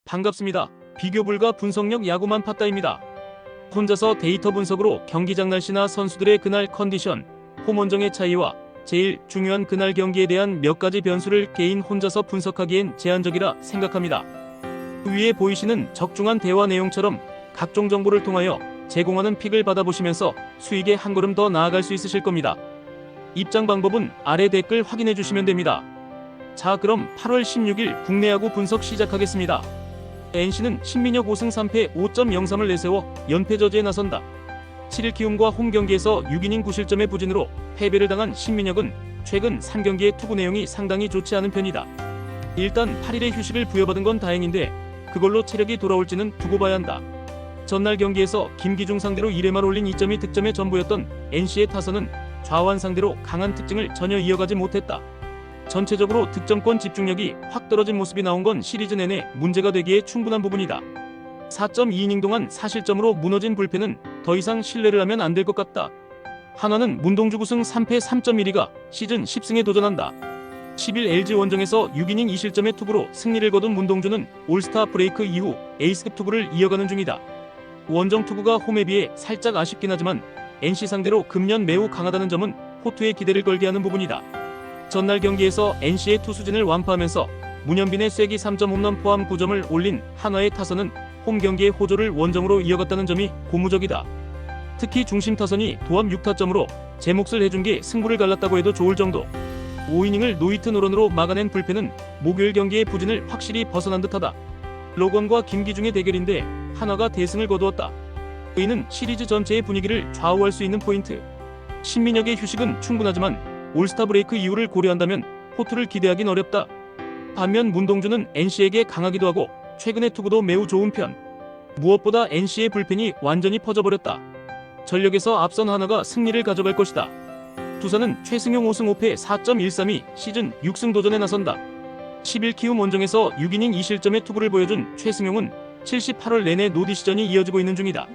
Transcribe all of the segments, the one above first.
반갑습니다. 비교 불가 분석력 야구만 팠다입니다. 혼자서 데이터 분석으로 경기장 날씨나 선수들의 그날 컨디션, 홈 원정의 차이와 제일 중요한 그날 경기에 대한 몇 가지 변수를 개인 혼자서 분석하기엔 제한적이라 생각합니다. 위에 보이시는 적중한 대화 내용처럼 각종 정보를 통하여 제공하는 픽을 받아보시면서 수익에 한 걸음 더 나아갈 수 있으실 겁니다. 입장 방법은 아래 댓글 확인해 주시면 됩니다. 자, 그럼 8월 16일 국내 야구 분석 시작하겠습니다. NC는 신민혁 5승 3패 5.03을 내세워 연패 저지에 나선다. 7일 키움과 홈 경기에서 6이닝 9실점의 부진으로 패배를 당한 신민혁은 최근 3경기의 투구 내용이 상당히 좋지 않은 편이다. 일단 8일의 휴식을 부여받은 건 다행인데 그걸로 체력이 돌아올지는 두고 봐야 한다. 전날 경기에서 김기중 상대로 1회말 올린 2점이 득점의 전부였던 NC의 타선은 좌완 상대로 강한 특징을 전혀 이어가지 못했다. 전체적으로 득점권 집중력이 확 떨어진 모습이 나온 건 시리즈 내내 문제가 되기에 충분한 부분이다. 4.2이닝 동안 4실점으로 무너진 불펜은 더 이상 신뢰를 하면 안 될 것 같다. 한화는 문동주 9승 3패 3.12가 시즌 10승에 도전한다. 10일 LG 원정에서 6이닝 2실점의 투구로 승리를 거둔 문동주는 올스타 브레이크 이후 에이스급 투구를 이어가는 중이다. 원정 투구가 홈에 비해 살짝 아쉽긴 하지만 NC 상대로 금년 매우 강하다는 점은 호투에 기대를 걸게 하는 부분이다. 전날 경기에서 NC의 투수진을 완파하면서 문현빈의 쐐기 3점 홈런 포함 9점을 올린 한화의 타선은 홈 경기의 호조를 원정으로 이어갔다는 점이 고무적이다. 특히 중심 타선이 도합 6타점으로 제 몫을 해준 게 승부를 갈랐다고 해도 좋을 정도. 5이닝을 노히트 노런으로 막아낸 불펜은 목요일 경기의 부진을 확실히 벗어난 듯하다. 로건과 김기중의 대결인데 한화가 대승을 거두었다. 이는 시리즈 전체의 분위기를 좌우할 수 있는 포인트. 신민혁의 휴식은 충분하지만 올스타 브레이크 이후를 고려한다면 호투를 기대하긴 어렵다. 반면 문동주는 NC에게 강하기도 하고 최근의 투구도 매우 좋은 편. 무엇보다 NC의 불펜이 완전히 퍼져버렸다. 전력에서 앞선 한화가 승리를 가져갈 것이다. 두산은 최승용 5승 5패 4.132 시즌 6승 도전에 나선다. 10일 키움 원정에서 6이닝 2실점의 투구를 보여준 최승용은 78월 내내 노디시전이 이어지고 있는 중이다.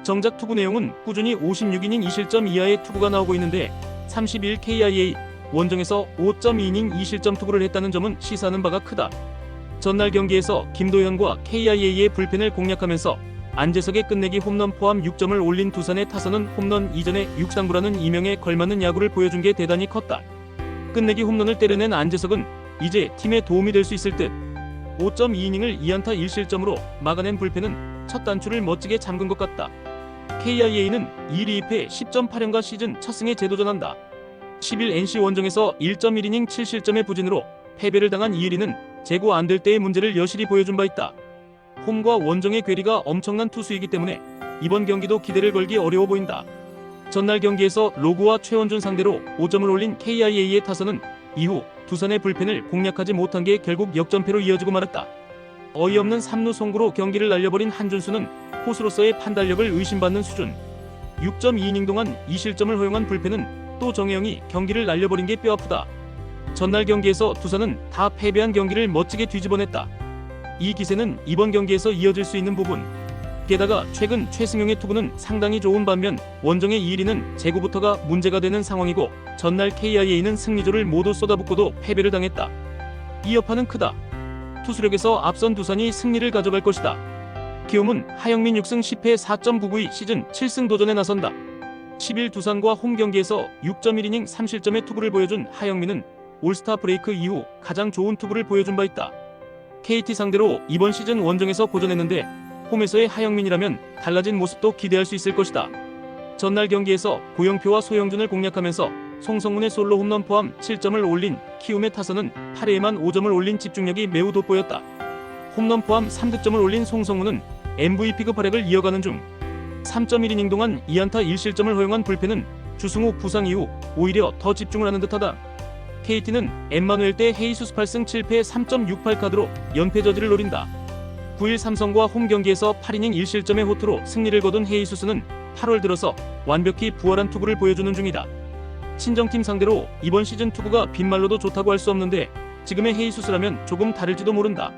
정작 투구 내용은 꾸준히 56이닝 2실점 이하의 투구가 나오고 있는데 31 KIA 원정에서 5.2이닝 2실점 투구를 했다는 점은 시사하는 바가 크다. 전날 경기에서 김도현과 KIA의 불펜을 공략하면서 안재석의 끝내기 홈런 포함 6점을 올린 두산의 타선은 홈런 이전에 육상부라는 이명에 걸맞는 야구를 보여준 게 대단히 컸다. 끝내기 홈런을 때려낸 안재석은 이제 팀에 도움이 될 수 있을 듯. 5.2이닝을 2안타 1실점으로 막아낸 불펜은 첫 단추를 멋지게 잠근 것 같다. KIA는 2리 2패 10.8연가 시즌 첫 승에 재도전한다. 10일 NC 원정에서 1.1이닝 7실점의 부진으로 패배를 당한 이일이는 제고 안 될 때의 문제를 여실히 보여준 바 있다. 홈과 원정의 괴리가 엄청난 투수이기 때문에 이번 경기도 기대를 걸기 어려워 보인다. 전날 경기에서 로그와 최원준 상대로 5점을 올린 KIA의 타선은 이후 두산의 불펜을 공략하지 못한 게 결국 역전패로 이어지고 말았다. 어이없는 3루 송구로 경기를 날려버린 한준수는 포수로서의 판단력을 의심받는 수준. 6.2이닝 동안 2실점을 허용한 불펜은 또 정혜영이 경기를 날려버린 게 뼈아프다. 전날 경기에서 두산은 다 패배한 경기를 멋지게 뒤집어냈다. 이 기세는 이번 경기에서 이어질 수 있는 부분. 게다가 최근 최승용의 투구는 상당히 좋은 반면 원정의 2위는 제구부터가 문제가 되는 상황이고 전날 KIA는 승리조를 모두 쏟아붓고도 패배를 당했다. 이 여파는 크다. 투수력에서 앞선 두산이 승리를 가져갈 것이다. 키움은 하영민 6승 10패 4.99의 시즌 7승 도전에 나선다. 10일 두산과 홈 경기에서 6.1이닝 3실점의 투구를 보여준 하영민은 올스타 브레이크 이후 가장 좋은 투구를 보여준 바 있다. KT 상대로 이번 시즌 원정에서 고전했는데 홈에서의 하영민이라면 달라진 모습도 기대할 수 있을 것이다. 전날 경기에서 고영표와 소영준을 공략하면서 송성문의 솔로 홈런 포함 7점을 올린 키움의 타선은 8회에만 5점을 올린 집중력이 매우 돋보였다. 홈런 포함 3득점을 올린 송성문은 MVP급 활약을 이어가는 중. 3.1이닝 동안 2안타 1실점을 허용한 불펜은 주승우 부상 이후 오히려 더 집중을 하는 듯하다. KT는 엠마누엘 대 헤이수스 8승 7패 3.68 카드로 연패 저지를 노린다. 9일 삼성과 홈 경기에서 8이닝 1실점의 호투로 승리를 거둔 헤이수스는 8월 들어서 완벽히 부활한 투구를 보여주는 중이다. 친정팀 상대로 이번 시즌 투구가 빈말로도 좋다고 할 수 없는데 지금의 헤이수스라면 조금 다를지도 모른다.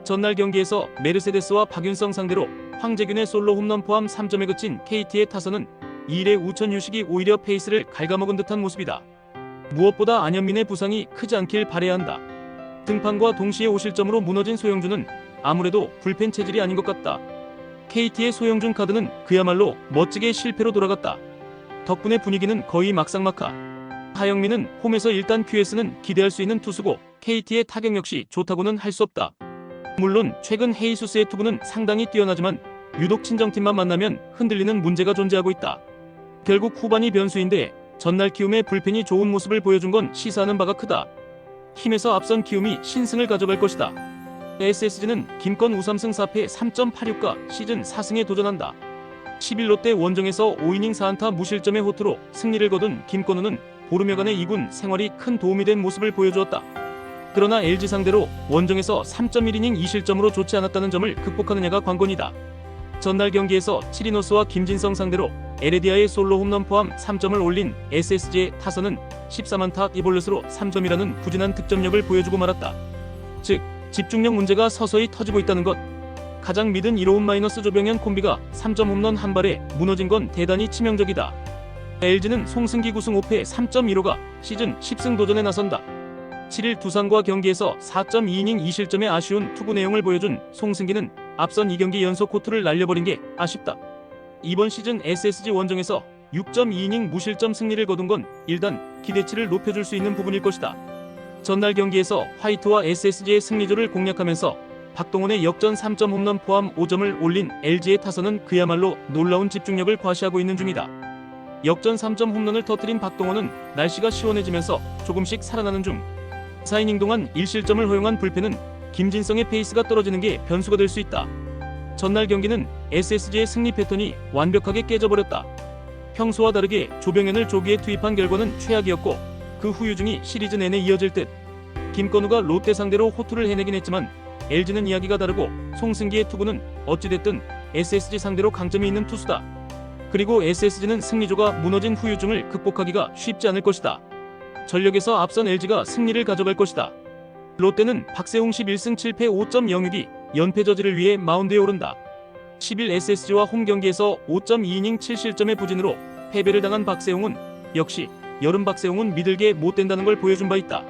전날 경기에서 메르세데스와 박윤성 상대로 황재균의 솔로 홈런 포함 3점에 그친 KT의 타선은 2일의 우천 휴식이 오히려 페이스를 갉아먹은 듯한 모습이다. 무엇보다 안현민의 부상이 크지 않길 바라야 한다. 등판과 동시에 5실점으로 무너진 소영준은 아무래도 불펜 체질이 아닌 것 같다. KT의 소영준 카드는 그야말로 멋지게 실패로 돌아갔다. 덕분에 분위기는 거의 막상막하. 하영민은 홈에서 일단 QS는 기대할 수 있는 투수고 KT의 타격 역시 좋다고는 할 수 없다. 물론 최근 헤이수스의 투구는 상당히 뛰어나지만 유독 친정팀만 만나면 흔들리는 문제가 존재하고 있다. 결국 후반이 변수인데 전날 키움의 불펜이 좋은 모습을 보여준 건 시사하는 바가 크다. 힘에서 앞선 키움이 신승을 가져갈 것이다. SSG는 김건 우3승 4패 3.86가 시즌 4승에 도전한다. 10일 롯데 원정에서 5이닝 4안타 무실점의 호투로 승리를 거둔 김건우는 보름여간의 2군 생활이 큰 도움이 된 모습을 보여주었다. 그러나 LG 상대로 원정에서 3.1이닝 2실점으로 좋지 않았다는 점을 극복하느냐가 관건이다. 전날 경기에서 치리노스와 김진성 상대로 에레디아의 솔로 홈런 포함 3점을 올린 SSG의 타선은 13안타 2볼넷으로 3점이라는 부진한 득점력을 보여주고 말았다. 즉, 집중력 문제가 서서히 터지고 있다는 것. 가장 믿은 이로운 마이너스 조병현 콤비가 3점 홈런 한 발에 무너진 건 대단히 치명적이다. LG는 송승기 9승 5패 3.15가 시즌 10승 도전에 나선다. 7일 두산과 경기에서 4.2이닝 2실점의 아쉬운 투구 내용을 보여준 송승기는 앞선 2경기 연속 호투를 날려버린 게 아쉽다. 이번 시즌 SSG 원정에서 6.2이닝 무실점 승리를 거둔 건 일단 기대치를 높여줄 수 있는 부분일 것이다. 전날 경기에서 화이트와 SSG의 승리조를 공략하면서 박동원의 역전 3점 홈런 포함 5점을 올린 LG의 타선은 그야말로 놀라운 집중력을 과시하고 있는 중이다. 역전 3점 홈런을 터뜨린 박동원은 날씨가 시원해지면서 조금씩 살아나는 중. 4이닝 동안 1실점을 허용한 불펜은 김진성의 페이스가 떨어지는 게 변수가 될 수 있다. 전날 경기는 SSG의 승리 패턴이 완벽하게 깨져버렸다. 평소와 다르게 조병현을 조기에 투입한 결과는 최악이었고 그 후유증이 시리즈 내내 이어질 듯. 김건우가 롯데 상대로 호투를 해내긴 했지만 LG는 이야기가 다르고 송승기의 투구는 어찌됐든 SSG 상대로 강점이 있는 투수다. 그리고 SSG는 승리조가 무너진 후유증을 극복하기가 쉽지 않을 것이다. 전력에서 앞선 LG가 승리를 가져갈 것이다. 롯데는 박세웅 11승 7패 5.06이 연패 저지를 위해 마운드에 오른다. 10일 SSG와 홈 경기에서 5.2이닝 7실점의 부진으로 패배를 당한 박세웅은 역시 여름 박세웅은 믿을게 못된다는 걸 보여준 바 있다.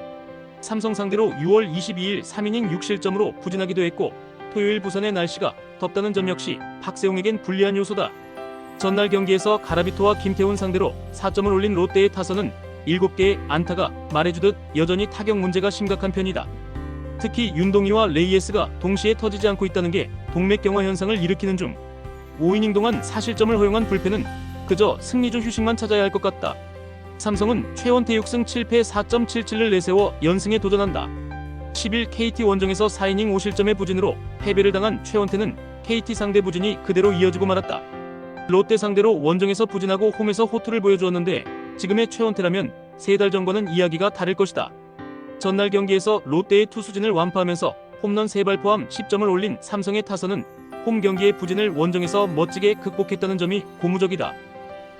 삼성 상대로 6월 22일 3이닝 6실점으로 부진하기도 했고 토요일 부산의 날씨가 덥다는 점 역시 박세웅에겐 불리한 요소다. 전날 경기에서 가라비토와 김태훈 상대로 4점을 올린 롯데의 타선은 7개의 안타가 말해주듯 여전히 타격 문제가 심각한 편이다. 특히 윤동희와 레이에스가 동시에 터지지 않고 있다는 게 동맥경화 현상을 일으키는 중. 5이닝 동안 4실점을 허용한 불펜은 그저 승리조 휴식만 찾아야 할 것 같다. 삼성은 최원태 6승 7패 4.77을 내세워 연승에 도전한다. 10일 KT 원정에서 4이닝 5실점의 부진으로 패배를 당한 최원태는 KT 상대 부진이 그대로 이어지고 말았다. 롯데 상대로 원정에서 부진하고 홈에서 호투를 보여주었는데 지금의 최원태라면 3달 전과는 이야기가 다를 것이다. 전날 경기에서 롯데의 투수진을 완파하면서 홈런 3발 포함 10점을 올린 삼성의 타선은 홈 경기의 부진을 원정에서 멋지게 극복했다는 점이 고무적이다.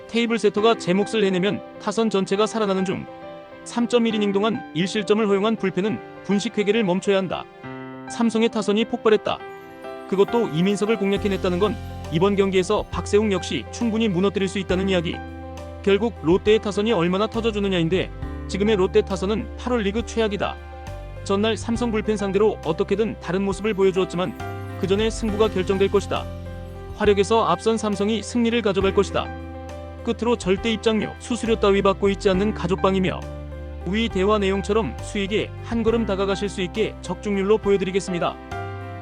테이블 세터가 제 몫을 해내면 타선 전체가 살아나는 중. 3.1이닝 동안 1실점을 허용한 불펜은 분식 회계를 멈춰야 한다. 삼성의 타선이 폭발했다. 그것도 이민석을 공략해냈다는 건 이번 경기에서 박세웅 역시 충분히 무너뜨릴 수 있다는 이야기. 결국 롯데의 타선이 얼마나 터져주느냐인데 지금의 롯데 타선은 8월 리그 최악이다. 전날 삼성 불펜 상대로 어떻게든 다른 모습을 보여주었지만 그 전에 승부가 결정될 것이다. 화력에서 앞선 삼성이 승리를 가져갈 것이다. 끝으로 절대 입장료, 수수료 따위 받고 있지 않는 가족방이며 위 대화 내용처럼 수익에 한 걸음 다가가실 수 있게 적중률로 보여드리겠습니다.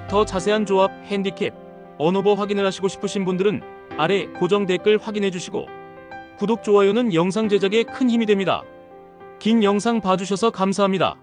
더 자세한 조합, 핸디캡, 언오버 확인을 하시고 싶으신 분들은 아래 고정 댓글 확인해 주시고 구독, 좋아요는 영상 제작에 큰 힘이 됩니다. 긴 영상 봐주셔서 감사합니다.